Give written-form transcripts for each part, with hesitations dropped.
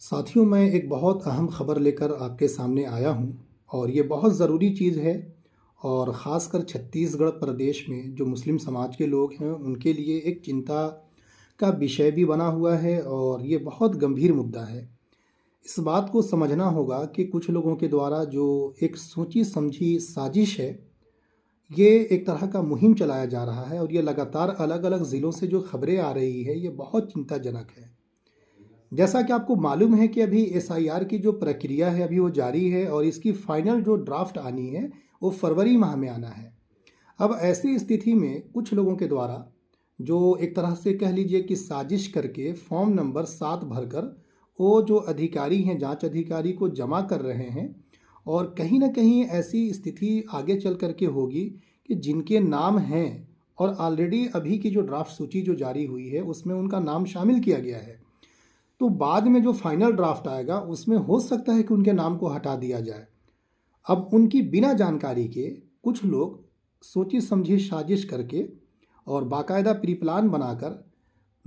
साथियों, मैं एक बहुत अहम खबर लेकर आपके सामने आया हूँ और ये बहुत ज़रूरी चीज़ है। और ख़ासकर छत्तीसगढ़ प्रदेश में जो मुस्लिम समाज के लोग हैं उनके लिए एक चिंता का विषय भी बना हुआ है और ये बहुत गंभीर मुद्दा है। इस बात को समझना होगा कि कुछ लोगों के द्वारा जो एक सोची समझी साजिश है, ये एक तरह का मुहिम चलाया जा रहा है और ये लगातार अलग अलग ज़िलों से जो खबरें आ रही है ये बहुत चिंताजनक है। जैसा कि आपको मालूम है कि अभी एसआईआर की जो प्रक्रिया है अभी वो जारी है और इसकी फाइनल जो ड्राफ्ट आनी है वो फरवरी माह में आना है। अब ऐसी स्थिति में कुछ लोगों के द्वारा जो एक तरह से कह लीजिए कि साजिश करके फॉर्म नंबर 7 भरकर वो जो अधिकारी हैं, जांच अधिकारी को जमा कर रहे हैं। और कहीं ना कहीं ऐसी स्थिति आगे चल करके होगी कि जिनके नाम हैं और ऑलरेडी अभी की जो ड्राफ्ट सूची जो जारी हुई है उसमें उनका नाम शामिल किया गया है, तो बाद में जो फाइनल ड्राफ्ट आएगा उसमें हो सकता है कि उनके नाम को हटा दिया जाए। अब उनकी बिना जानकारी के कुछ लोग सोची समझी साजिश करके और बाकायदा प्री प्लान बनाकर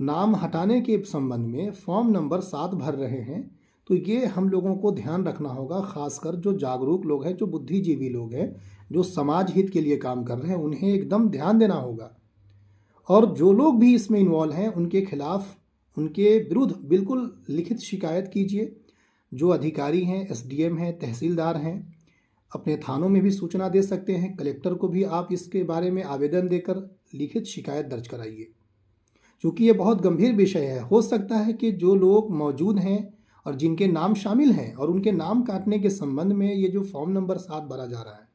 नाम हटाने के संबंध में फॉर्म नंबर 7 भर रहे हैं। तो ये हम लोगों को ध्यान रखना होगा, खासकर जो जागरूक लोग हैं, जो बुद्धिजीवी लोग हैं, जो समाज हित के लिए काम कर रहे हैं, उन्हें एकदम ध्यान देना होगा। और जो लोग भी इसमें इन्वॉल्व हैं उनके खिलाफ, उनके विरुद्ध बिल्कुल लिखित शिकायत कीजिए। जो अधिकारी हैं, एसडीएम हैं, तहसीलदार हैं, अपने थानों में भी सूचना दे सकते हैं। कलेक्टर को भी आप इसके बारे में आवेदन देकर लिखित शिकायत दर्ज कराइए, क्योंकि ये बहुत गंभीर विषय है। हो सकता है कि जो लोग मौजूद हैं और जिनके नाम शामिल हैं और उनके नाम काटने के संबंध में ये जो फॉर्म नंबर 7 भरा जा रहा है,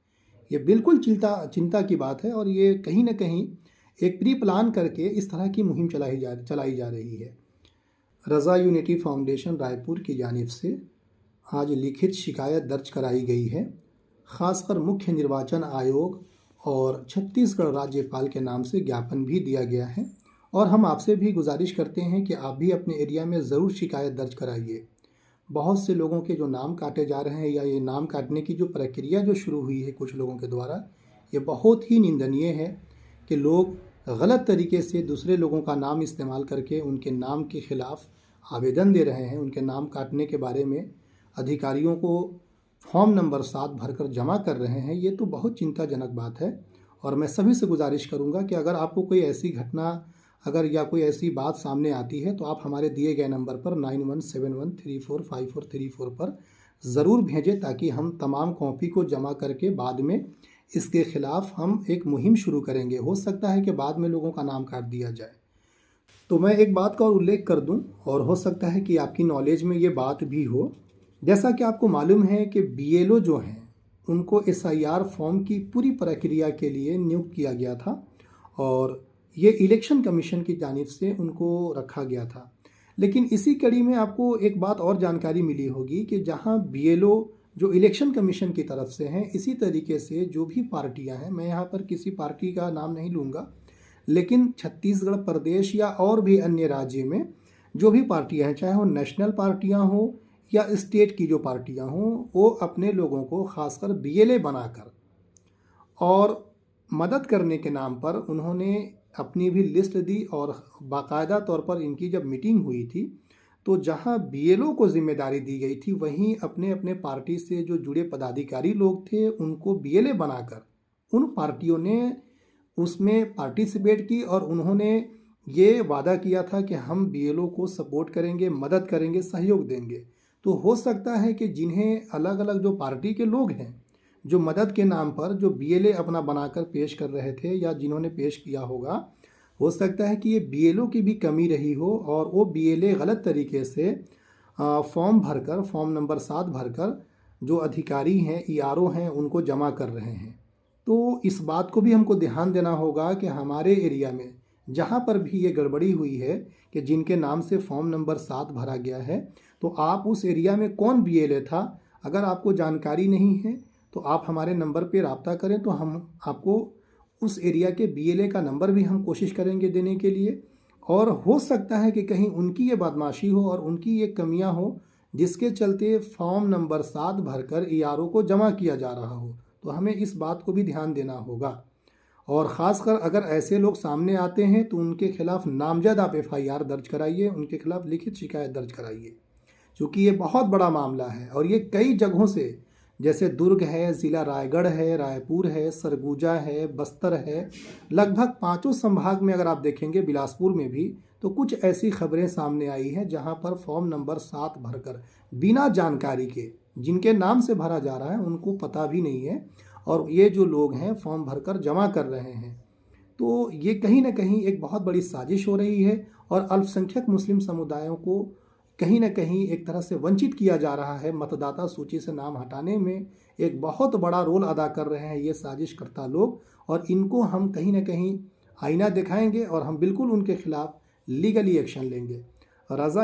ये बिल्कुल चिंता की बात है। और ये कहीं ना कहीं एक प्री प्लान करके इस तरह की मुहिम चलाई जा रही है। रज़ा यूनिटी फाउंडेशन रायपुर की जानिब से आज लिखित शिकायत दर्ज कराई गई है। खासकर मुख्य निर्वाचन आयोग और छत्तीसगढ़ राज्यपाल के नाम से ज्ञापन भी दिया गया है। और हम आपसे भी गुजारिश करते हैं कि आप भी अपने एरिया में ज़रूर शिकायत दर्ज कराइए। बहुत से लोगों के जो नाम काटे जा रहे हैं या ये नाम काटने की जो प्रक्रिया जो शुरू हुई है कुछ लोगों के द्वारा, ये बहुत ही निंदनीय है कि लोग गलत तरीके से दूसरे लोगों का नाम इस्तेमाल करके उनके नाम के खिलाफ आवेदन दे रहे हैं। उनके नाम काटने के बारे में अधिकारियों को फॉर्म नंबर 7 भरकर जमा कर रहे हैं। ये तो बहुत चिंताजनक बात है। और मैं सभी से गुजारिश करूंगा कि अगर आपको कोई ऐसी घटना या कोई ऐसी बात सामने आती है तो आप हमारे दिए गए नंबर पर 9171345434 पर ज़रूर भेजें, ताकि हम तमाम कॉपी को जमा करके बाद में इसके खिलाफ हम एक मुहिम शुरू करेंगे। हो सकता है कि बाद में लोगों का नाम काट दिया जाए। तो मैं एक बात का उल्लेख कर दूं, और हो सकता है कि आपकी नॉलेज में ये बात भी हो। जैसा कि आपको मालूम है कि बीएलओ जो हैं उनको एसआईआर फॉर्म की पूरी प्रक्रिया के लिए नियुक्त किया गया था और ये इलेक्शन कमीशन की जानिब से उनको रखा गया था। लेकिन इसी कड़ी में आपको एक बात और जानकारी मिली होगी कि जहां बीएलओ जो इलेक्शन कमीशन की तरफ से हैं, इसी तरीके से जो भी पार्टियां हैं, मैं यहाँ पर किसी पार्टी का नाम नहीं लूँगा, लेकिन छत्तीसगढ़ प्रदेश या और भी अन्य राज्य में जो भी पार्टियां हैं, चाहे वो नेशनल पार्टियां हों या स्टेट की जो पार्टियां हों, वो अपने लोगों को खासकर बीएलए बनाकर और मदद करने के नाम पर उन्होंने अपनी भी लिस्ट दी। और बाकायदा तौर पर इनकी जब मीटिंग हुई थी तो जहां बीएलओ को जिम्मेदारी दी गई थी, वहीं अपने अपने पार्टी से जो जुड़े पदाधिकारी लोग थे उनको बीएलए बनाकर उन पार्टियों ने उसमें पार्टिसिपेट की और उन्होंने ये वादा किया था कि हम बीएलओ को सपोर्ट करेंगे, मदद करेंगे, सहयोग देंगे। तो हो सकता है कि जिन्हें अलग अलग जो पार्टी के लोग हैं जो मदद के नाम पर जो बीएलए अपना बनाकर पेश कर रहे थे या जिन्होंने पेश किया होगा, हो सकता है कि ये बीएलओ की भी कमी रही हो और वो बीएलए गलत तरीके से फॉर्म भरकर, फॉर्म नंबर 7 भरकर जो अधिकारी हैं, ईआरओ हैं, उनको जमा कर रहे हैं। तो इस बात को भी हमको ध्यान देना होगा कि हमारे एरिया में जहाँ पर भी ये गड़बड़ी हुई है कि जिनके नाम से फॉर्म नंबर 7 भरा गया है, तो आप उस एरिया में कौन बीएलए था, अगर आपको जानकारी नहीं है तो आप हमारे नंबर पे रब्ता करें, तो हम आपको उस एरिया के बीएलए का नंबर भी हम कोशिश करेंगे देने के लिए। और हो सकता है कि कहीं उनकी ये बदमाशी हो और उनकी ये कमियां हो जिसके चलते फॉर्म नंबर 7 भरकर ईआरओ को जमा किया जा रहा हो, तो हमें इस बात को भी ध्यान देना होगा। और ख़ासकर अगर ऐसे लोग सामने आते हैं तो उनके खिलाफ नामजद आप एफआईआर दर्ज कराइए, उनके खिलाफ लिखित शिकायत दर्ज कराइए, क्योंकि ये बहुत बड़ा मामला है और ये कई जगहों से, जैसे दुर्ग है, ज़िला रायगढ़ है, रायपुर है, सरगुजा है, बस्तर है, लगभग पाँचों संभाग में अगर आप देखेंगे, बिलासपुर में भी, तो कुछ ऐसी खबरें सामने आई हैं जहां पर फॉर्म नंबर 7 भरकर बिना जानकारी के, जिनके नाम से भरा जा रहा है उनको पता भी नहीं है, और ये जो लोग हैं फॉर्म भरकर जमा कर रहे हैं। तो ये कहीं ना कहीं एक बहुत बड़ी साजिश हो रही है और अल्पसंख्यक मुस्लिम समुदायों को कहीं ना कहीं एक तरह से वंचित किया जा रहा है। मतदाता सूची से नाम हटाने में एक बहुत बड़ा रोल अदा कर रहे हैं ये साजिशकर्ता लोग, और इनको हम कहीं ना कहीं आईना दिखाएंगे और हम बिल्कुल उनके खिलाफ लीगली एक्शन लेंगे। रज़ा